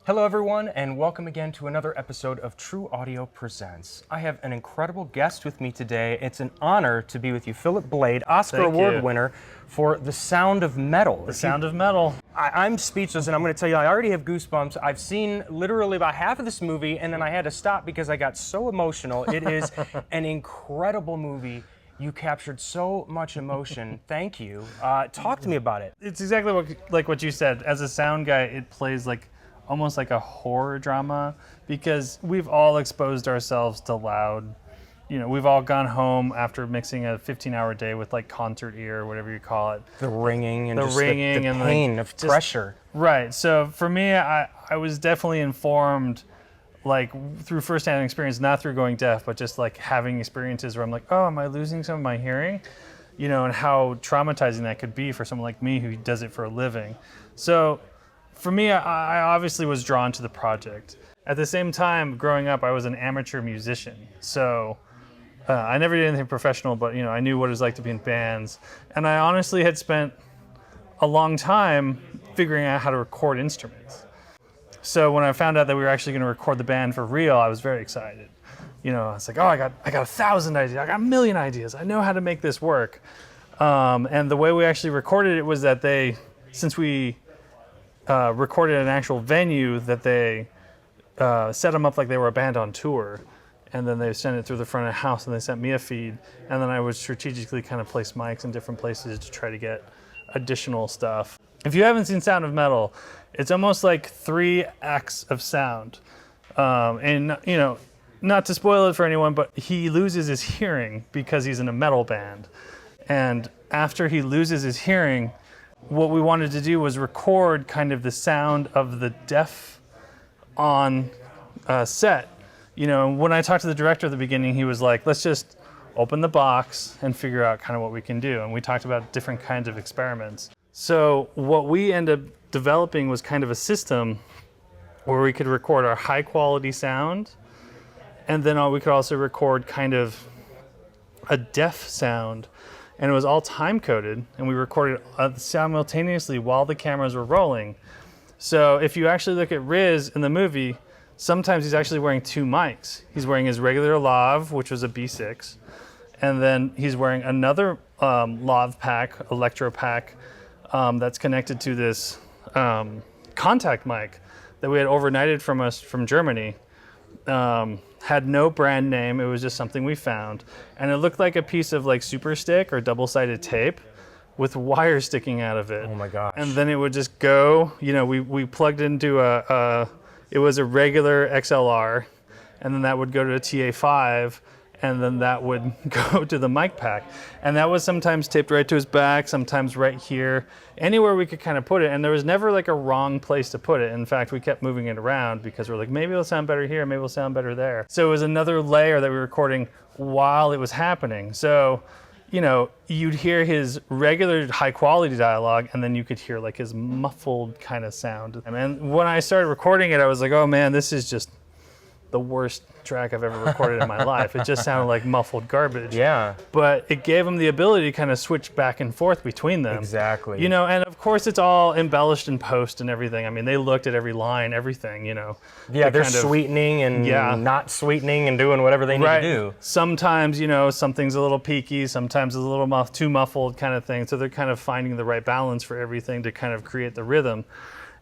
Hello everyone, and welcome again to another episode of True Audio Presents. I have an incredible guest with me today. It's an honor to be with you, Phillip Bladh, Oscar Award winner for The Sound of Metal. The Sound of Metal. I'm speechless, and I'm going to tell you, I already have goosebumps. I've seen literally about half of this movie, and then I had to stop because I got so emotional. It is an incredible movie. You captured so much emotion. Thank you. Talk to me about it. It's exactly what you said. As a sound guy, it plays almost like a horror drama because we've all exposed ourselves to loud. You know, we've all gone home after mixing a 15-hour day with concert ear or whatever you call it. The ringing and the pain of pressure. Right. So for me, I was definitely informed through firsthand experience, not through going deaf, but just having experiences where I'm like, oh, am I losing some of my hearing? You know, and how traumatizing that could be for someone like me who does it for a living. So for me, I obviously was drawn to the project. At the same time, growing up, I was an amateur musician. So I never did anything professional, but I knew what it was like to be in bands. And I honestly had spent a long time figuring out how to record instruments. So when I found out that we were actually going to record the band for real, I was very excited. I was like, oh, I got 1,000 ideas. I got 1,000,000 ideas. I know how to make this work. And the way we actually recorded it was that since we recorded an actual venue, that they set them up like they were a band on tour, and then they sent it through the front of the house, and they sent me a feed, and then I would strategically kind of place mics in different places to try to get additional stuff. If you haven't seen Sound of Metal, it's almost like 3 acts of sound, and not to spoil it for anyone, but he loses his hearing because he's in a metal band, and after he loses his hearing, what we wanted to do was record kind of the sound of the deaf on set. When I talked to the director at the beginning, he was like, let's just open the box and figure out kind of what we can do. And we talked about different kinds of experiments. So what we ended up developing was kind of a system where we could record our high quality sound, and then we could also record kind of a deaf sound. And it was all time coded, and we recorded simultaneously while the cameras were rolling. So if you actually look at Riz in the movie, sometimes he's actually wearing 2 mics. He's wearing his regular lav, which was a B6, and then he's wearing another lav pack, electro pack, that's connected to this contact mic that we had overnighted from Germany. Had no brand name. It was just something we found, and it looked like a piece of super stick or double-sided tape with wire sticking out of it. Oh my gosh. And then it would just go, we plugged into it was a regular XLR, and then that would go to a TA5, and then that would go to the mic pack. And that was sometimes taped right to his back, sometimes right here, anywhere we could kind of put it. And there was never a wrong place to put it. In fact, we kept moving it around because we're like, maybe it'll sound better here, maybe it'll sound better there. So it was another layer that we were recording while it was happening. So, you'd hear his regular high quality dialogue, and then you could hear his muffled kind of sound. And when I started recording it, I was like, oh man, this is just the worst track I've ever recorded in my life. It just sounded like muffled garbage. Yeah. But it gave them the ability to kind of switch back and forth between them. Exactly. And of course it's all embellished in post and everything. I mean, they looked at every line, everything, Yeah, they're sweetening and not sweetening and doing whatever they need to do. Sometimes, something's a little peaky, sometimes it's a little too muffled kind of thing. So they're kind of finding the right balance for everything to kind of create the rhythm.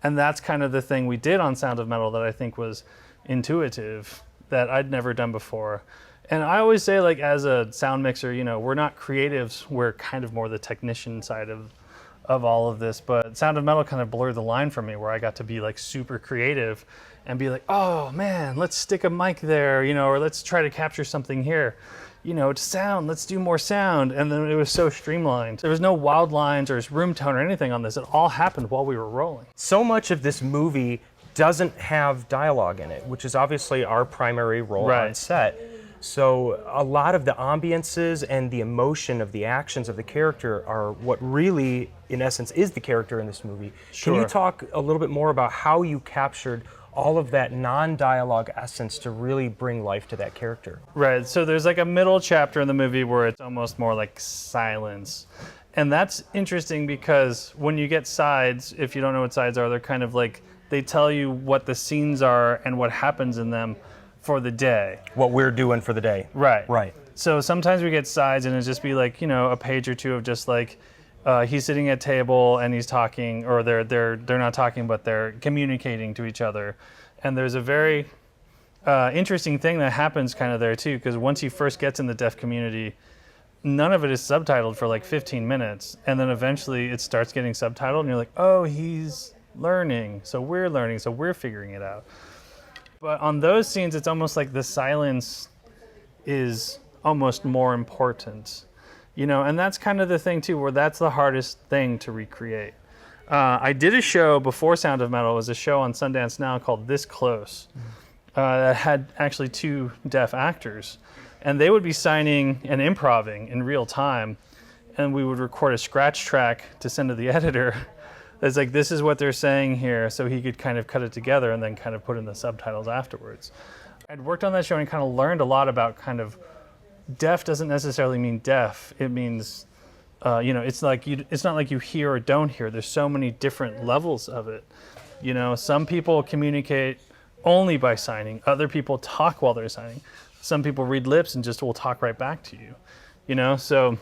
And that's kind of the thing we did on Sound of Metal that I think was intuitive, that I'd never done before. And I always say, as a sound mixer, we're not creatives, we're kind of more the technician side of all of this. But Sound of Metal kind of blurred the line for me, where I got to be super creative and be like, oh man, let's stick a mic there, or let's try to capture something here. To sound, let's do more sound. And then it was so streamlined. There was no wild lines or room tone or anything on this. It all happened while we were rolling. So much of this movie doesn't have dialogue in it, which is obviously our primary role on set. So a lot of the ambiances and the emotion of the actions of the character are what really, in essence, is the character in this movie. Sure. Can you talk a little bit more about how you captured all of that non-dialogue essence to really bring life to that character? Right, so there's a middle chapter in the movie where it's almost more like silence. And that's interesting because when you get sides, if you don't know what sides are, they're kind of they tell you what the scenes are and what happens in them for the day. What we're doing for the day. Right. Right. So sometimes we get sides and it'll just be like, a page or two of just like, he's sitting at a table and he's talking, or they're not talking, but they're communicating to each other. And there's a very interesting thing that happens kind of there too, because once he first gets in the deaf community, none of it is subtitled for like 15 minutes. And then eventually it starts getting subtitled and you're like, oh, he's learning. So we're figuring it out. But on those scenes, it's almost like the silence is almost more important, and that's kind of the thing too, where that's the hardest thing to recreate. I did a show before Sound of Metal. It was a show on Sundance Now called This Close that had actually 2 deaf actors, and they would be signing and improvising in real time, and we would record a scratch track to send to the editor. It's like, this is what they're saying here, so he could kind of cut it together and then kind of put in the subtitles afterwards. I'd worked on that show and kind of learned a lot about kind of deaf doesn't necessarily mean deaf. It means, it's not like you hear or don't hear. There's so many different levels of it. Some people communicate only by signing. Other people talk while they're signing. Some people read lips and just will talk right back to you. So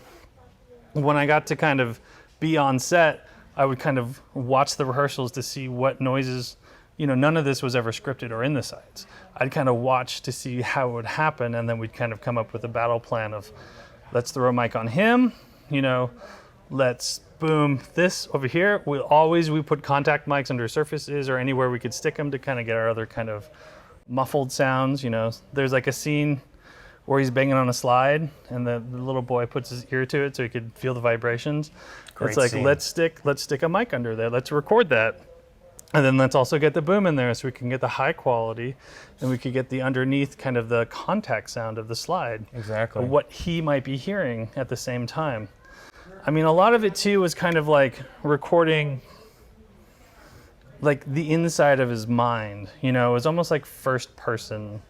when I got to kind of be on set, I would kind of watch the rehearsals to see what noises, none of this was ever scripted or in the sides. I'd kind of watch to see how it would happen, and then we'd kind of come up with a battle plan of, let's throw a mic on him, let's boom this over here. We put contact mics under surfaces or anywhere we could stick them to kind of get our other kind of muffled sounds. There's like a scene where he's banging on a slide and the little boy puts his ear to it so he could feel the vibrations. Great it's like, scene. let's stick a mic under there. Let's record that. And then let's also get the boom in there so we can get the high quality, and we could get the underneath kind of the contact sound of the slide. Exactly. What he might be hearing at the same time. I mean, a lot of it too was kind of like recording like the inside of his mind. It was almost like first person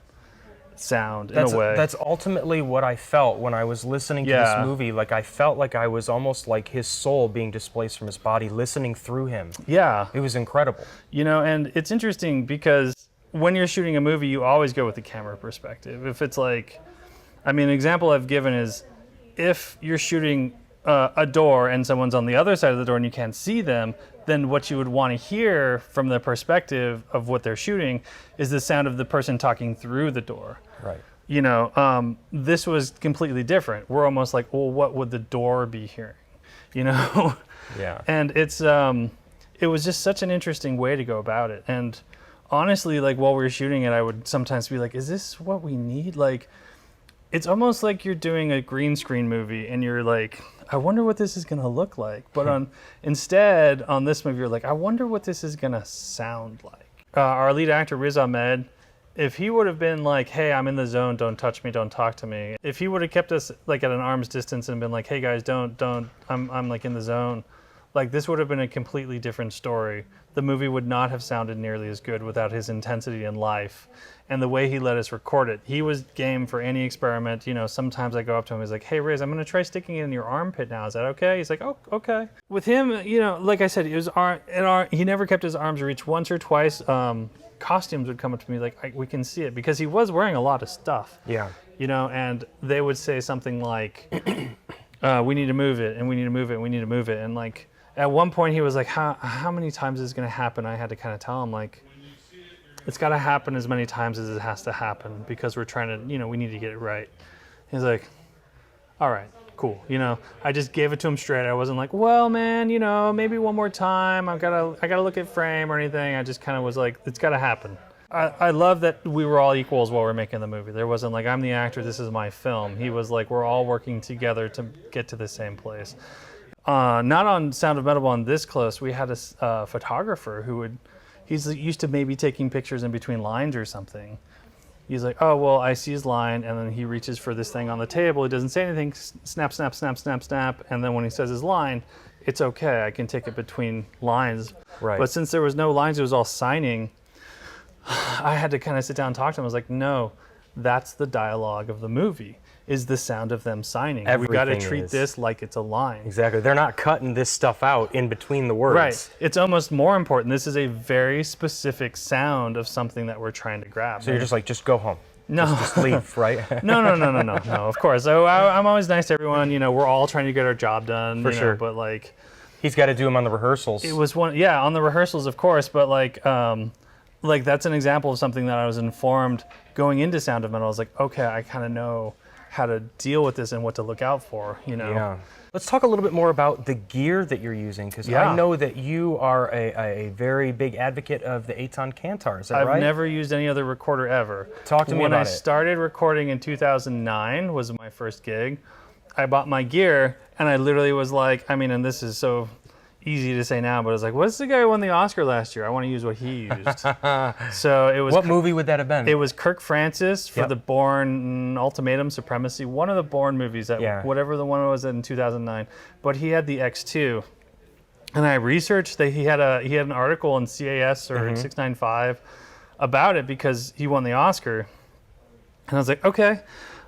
sound in a way. That's ultimately what I felt when I was listening to this movie. Like, I felt like I was almost like his soul being displaced from his body, listening through him. Yeah. It was incredible. And it's interesting because when you're shooting a movie, you always go with the camera perspective. If it's like, an example I've given is if you're shooting a door and someone's on the other side of the door and you can't see them, then what you would want to hear from the perspective of what they're shooting is the sound of the person talking through the door. Right. This was completely different. We're almost like, well, what would the door be hearing? Yeah. And it was just such an interesting way to go about it. And honestly, like while we were shooting it, I would sometimes be like, is this what we need? Like, it's almost like you're doing a green screen movie and you're like, I wonder what this is going to look like. But instead, on this movie, you're like, I wonder what this is going to sound like. Our lead actor, Riz Ahmed, if he would have been like, hey, I'm in the zone, don't touch me, don't talk to me. If he would have kept us like at an arm's distance and been like, hey guys, don't, I'm like in the zone. Like, this would have been a completely different story. The movie would not have sounded nearly as good without his intensity in life and the way he let us record it. He was game for any experiment. Sometimes I go up to him, he's like, hey Riz, I'm gonna try sticking it in your armpit now. Is that okay? He's like, oh, okay. With him, like I said, he never kept his arms reached. Once or twice, costumes would come up to me like, we can see it, because he was wearing a lot of stuff. Yeah. And they would say something like, we need to move it, and we need to move it, and we need to move it. And like, at one point he was like, how many times is this going to happen? I had to kind of tell him, like, it's got to happen as many times as it has to happen, because we're trying to, we need to get it right. He's like, all right, cool. I just gave it to him straight. I wasn't like, well, man, maybe one more time. I gotta look at frame or anything. I just kind of was like, it's got to happen. I love that we were all equals while we're making the movie. There wasn't like, I'm the actor, this is my film. He was like, we're all working together to get to the same place. Not on Sound of Metal, on This Close, we had a photographer who he's used to maybe taking pictures in between lines or something. He's like, oh, well, I see his line, and then he reaches for this thing on the table. He doesn't say anything, snap, snap, snap, snap, snap. And then when he says his line, it's okay. I can take it between lines. Right. But since there was no lines, it was all signing, I had to kind of sit down and talk to him. I was like, no, that's the dialogue of the movie. is the sound of them signing. We got to Everything treat is. this like it's a line. Exactly. They're not cutting this stuff out in between the words. Right. It's almost more important. This is a very specific sound of something that we're trying to grab. So you're just like, just go home. No. Just leave, right? No, of course. So I'm always nice to everyone. You know, we're all trying to get our job done. For sure. But like, He's got to do them on the rehearsals. it was on the rehearsals, of course. But like that's an example of something that I was informed going into Sound of Metal. I was like, okay, I kind of know how to deal with this and what to look out for. You know. Yeah. Let's talk a little bit more about the gear that you're using, because I know that you are a very big advocate of the Aton Kantar. Is that right? I've never used any other recorder ever. Talk to me when about I it. started recording in 2009 was my first gig. I bought my gear and I literally was like, I mean, and this is so easy to say now, but I was like, what's the guy who won the Oscar last year? I want to use what he used. So it was. What movie would that have been? It was Kirk Francis for the Bourne Ultimatum Supremacy, one of the Bourne movies, that whatever the one was in 2009. But he had the X2, and I researched that he had an article in CAS or 695 about it because he won the Oscar, and I was like, okay,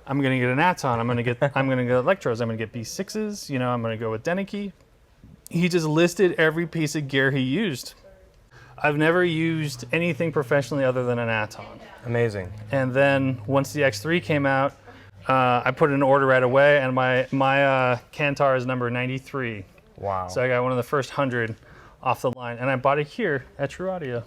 I'm gonna get an Aton, I'm gonna get Electros, I'm gonna get B6s, you know, I'm gonna go with Denicky. He just listed every piece of gear he used. I've never used anything professionally other than an Aton. Amazing. And then once the X3 came out, I put in an order right away, and my Kantar is number 93. Wow. So I got one of the first 100 off the line, and I bought it here at True Audio.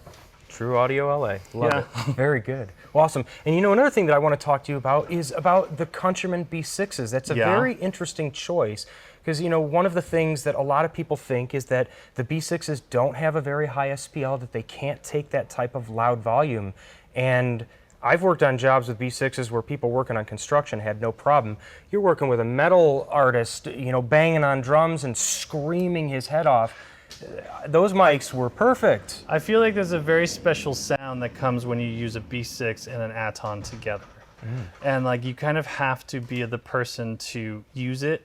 True Audio LA. Love it. Very good. Well, awesome. And you know, another thing that I want to talk to you about is about the Countryman B6s. That's a very interesting choice. Because, you know, one of the things that a lot of people think is that the B6s don't have a very high SPL, that they can't take that type of loud volume. And I've worked on jobs with B6s where people working on construction had no problem. You're working with a metal artist, you know, banging on drums and screaming his head off. Those mics were perfect. I feel like there's a very special sound that comes when you use a B6 and an Aton together. And like you kind of have to be the person to use it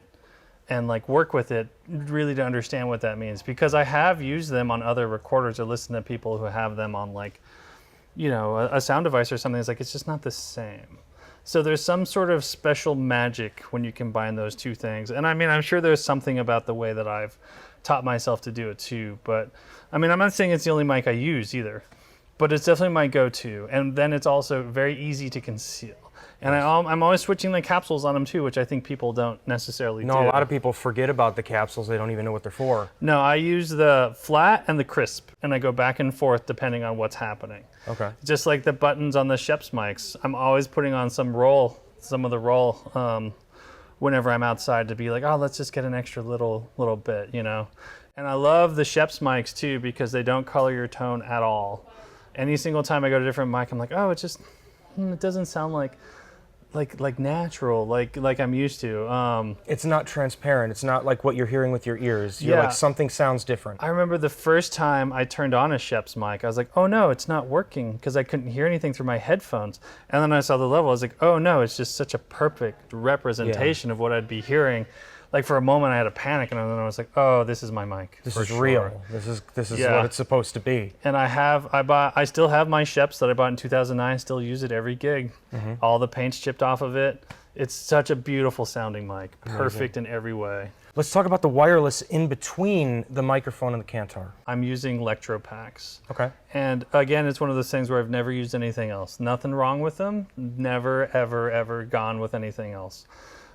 and like work with it really to understand what that means, because I have used them on other recorders or listened to people who have them on like, you know, a sound device or something. It's like, it's just not the same. So there's some sort of special magic when you combine those two things. And I mean, I'm sure there's something about the way that I've taught myself to do it too, but I mean, I'm not saying it's the only mic I use either, but it's definitely my go-to. And then it's also very easy to conceal. And I'm always switching the capsules on them too, which I think people don't necessarily do. No, a lot of people forget about the capsules. They don't even know what they're for. No, I use the flat and the crisp, and I go back and forth depending on what's happening. Okay. Just like the buttons on the Schoeps mics, I'm always putting on some of the roll whenever I'm outside to be like, oh, let's just get an extra little bit, you know. And I love the Schoeps mics too because they don't color your tone at all. Any single time I go to a different mic, I'm like, oh, it doesn't sound like natural, like I'm used to. It's not transparent. It's not like what you're hearing with your ears. You're like, something sounds different. I remember the first time I turned on a Schoeps mic, I was like, oh no, it's not working, because I couldn't hear anything through my headphones. And then I saw the level, I was like, oh no, it's just such a perfect representation of what I'd be hearing. Like for a moment I had a panic, and then I was like, oh, this is my mic. This is real. This is what it's supposed to be. And I still have my Schoeps that I bought in 2009, still use it every gig. All the paint's chipped off of it. It's such a beautiful sounding mic, perfect in every way. Let's talk about the wireless in between the microphone and the Kantar. I'm using Electro packs. Okay. And again, it's one of those things where I've never used anything else. Nothing wrong with them. Never, ever, ever gone with anything else.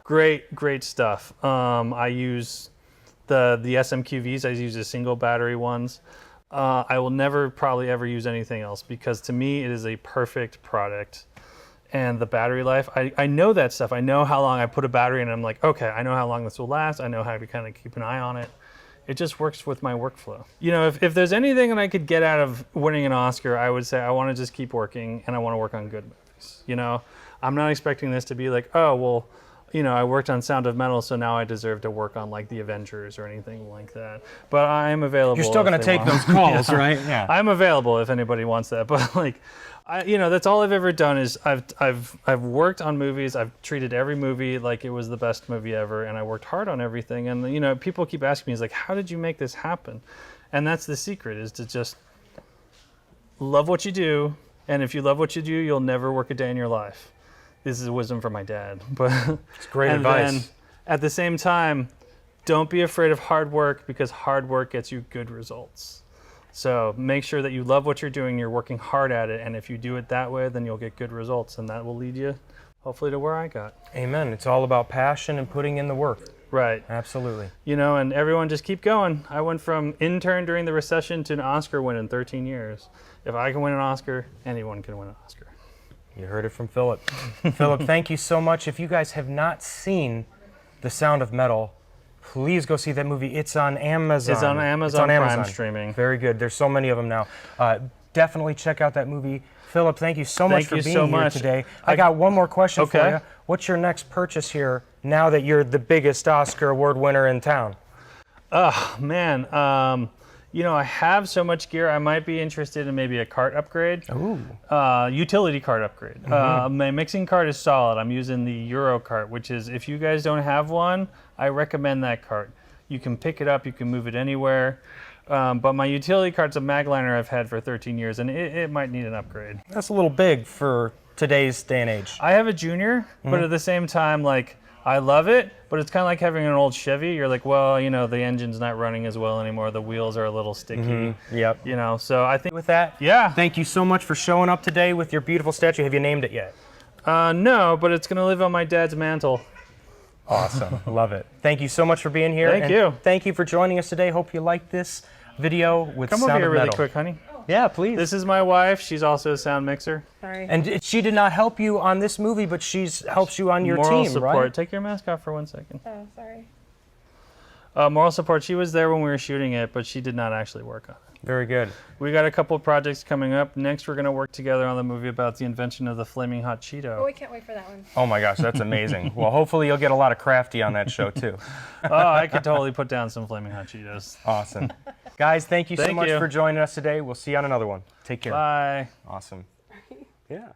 Great stuff. I use the SMQVs. I use the single battery ones. I will never probably ever use anything else, because to me it is a perfect product. And the battery life, I know that stuff. I know how long I put a battery in, and I'm like, okay, I know how long this will last. I know how to kind of keep an eye on it. It just works with my workflow. You know, if there's anything that I could get out of winning an Oscar, I would say I want to just keep working, and I want to work on good movies. You know, I'm not expecting this to be like, oh, well, you know, I worked on Sound of Metal, so now I deserve to work on like the Avengers or anything like that. But I am available. You're still going to take those calls, right? Yeah. I'm available if anybody wants that. But like, you know, that's all I've ever done is I've worked on movies. I've treated every movie like it was the best movie ever, and I worked hard on everything. And you know, people keep asking me, is like, how did you make this happen? And that's the secret, is to just love what you do. And if you love what you do, you'll never work a day in your life. this is wisdom from my dad. But It's great and advice. then at the same time, don't be afraid of hard work, because hard work gets you good results. So make sure that you love what you're doing, you're working hard at it, and if you do it that way, then you'll get good results, and that will lead you hopefully to where I got. Amen. It's all about passion and putting in the work. Right. Absolutely. You know, and everyone just keep going. I went from intern during the recession to an Oscar win in 13 years. If I can win an Oscar, anyone can win an Oscar. You heard it from Phillip. Phillip, thank you so much. If you guys have not seen The Sound of Metal, please go see that movie. It's on Amazon. It's on Amazon Prime streaming. Very good. There's so many of them now. Definitely check out that movie. Phillip, thank you so much for being here today. I got one more question for you. What's your next purchase here now that you're the biggest Oscar award winner in town? Oh, man. You know, I have so much gear, I might be interested in maybe a cart upgrade. Ooh. Utility cart upgrade. My mixing cart is solid. I'm using the Euro cart, which is, if you guys don't have one, I recommend that cart. You can pick it up, you can move it anywhere. But my utility cart's a Magliner I've had for 13 years, and it might need an upgrade. That's a little big for today's day and age. I have a Junior, but at the same time, like, I love it, but it's kind of like having an old Chevy. You're like, well, you know, the engine's not running as well anymore. The wheels are a little sticky. Yep. You know, so I think With that, yeah. thank you so much for showing up today with your beautiful statue. Have you named it yet? No, but it's going to live on my dad's mantle. Awesome. Love it. Thank you so much for being here. Thank you. Thank you for joining us today. Hope you liked this video with Come Sound over here of really Metal. quick, honey. Yeah, please. This is my wife. She's also a sound mixer. Sorry. And she did not help you on this movie, but she helps you on your Moral team, support. right? Take your mask off for 1 second. Oh, sorry. Moral support. She was there when we were shooting it, but she did not actually work on it. Very good. We got a couple of projects coming up. Next, we're going to work together on the movie about the invention of the flaming hot Cheeto. Oh, we can't wait for that one. Oh my gosh, that's amazing. Well, hopefully you'll get a lot of crafty on that show too. Oh, I could totally put down some flaming hot Cheetos. Awesome. Guys, thank you so Thank much you. for joining us today. We'll see you on another one. Take care. Bye. Awesome. Yeah.